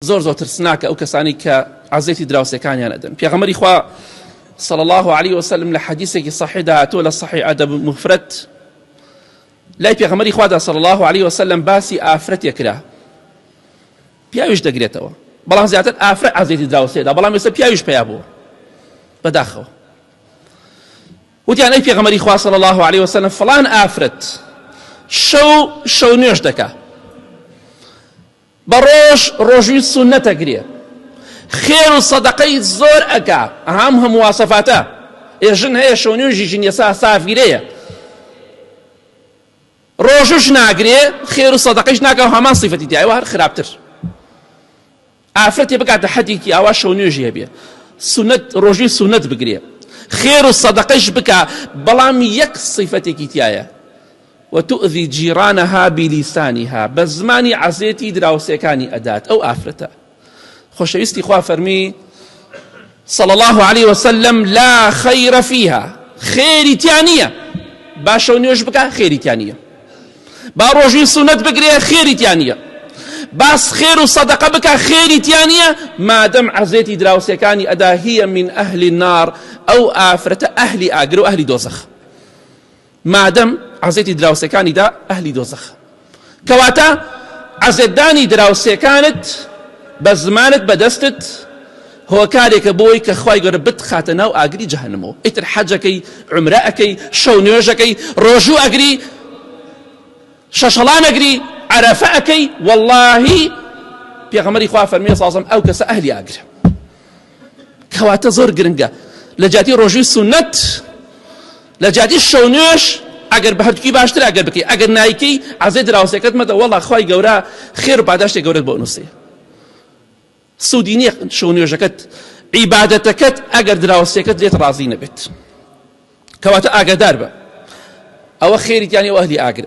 زۆر ترسناکە ئەو کەسانی کە عەزێتی دراوسێکانیان ئەدەن. پێغەمبەری خوا صلى الله عليه وسلم لحديثك صحيح دهاتو للصحيح أدب مفرد لا پێغەمبەری خوا صلى الله عليه وسلم باسی ئافرەت یەکرا پیاویش دەگرێتەوە بەڵام زیاتر ئافرەت عەزێتی دراوسێدا بەڵام ئێستا پیاویش پیا بووە بەداخەوە وتیان ئەی پێغەمبەری خوا صلى الله عليه وسلم فڵان ئافرەت شەو نوێژ دەکا بە ڕۆژوی سونەت ئەگرێ خێر و سەدەقەی زۆر ئەکا هەم واسەفاتە ئێژن هەیە شەو نوێژی ژین ئێستا سافگیرەیە ڕۆژوش ناگرێ خێر و سەدەقەیش ناکا و هەمان سیفەتی تایە هەر خراپتر ئافرەتێ بکاتە حەدێکی ئاوا شەو نوێژی هەبێ سونەت ڕۆژوی سونەت بگرێ خێر و سەدەقەیش بکا بەڵام یەک سیفەتێکی تایە وتؤذي جيرانها بلسانها بزماني عزيتي دراوسيكاني أدات أو آفرتا خوشويستي خوا فرمي صلى الله عليه وسلم لا خير فيها خيري تانية باشو نيوش بكا خيري تانية باروجي سنت بقرية خيري تانية باس خير وصدقة بكا خيري تانية ما دم عزيتي دراوسيكاني أدا هي من أهل النار أو آفرتا أهل آقر وأهل دوزخ ما دم عزيتي دراوسيكاني دا أهل دوزخ كواتا عزيداني دراوسيكانت بزمانت بدستت هو كاريك بوي كخواي قرب بتخاتنا وأجري جهنمو إتر حجكي عمرأكي شونيوجكي رجو أجري ششلان أجري عرفأكي والله بيغمري خواه فرمي صلى الله عليه وسلم أو كس أهلي أجري كواتا زور قرنقا لجاتي رجو السنة لجاتي الشونيوش اگر بهدکی باشتر اگر بکی اگر نایکی عزیز راوسکت مده والله خوای گورا خیر بعدش گورت بونسی سودینی شونیوجکت عبادتکت اگر دراوسکت لیت راضی نبت کواتا اگر دربه او خیرت یعنی و اهلی اگر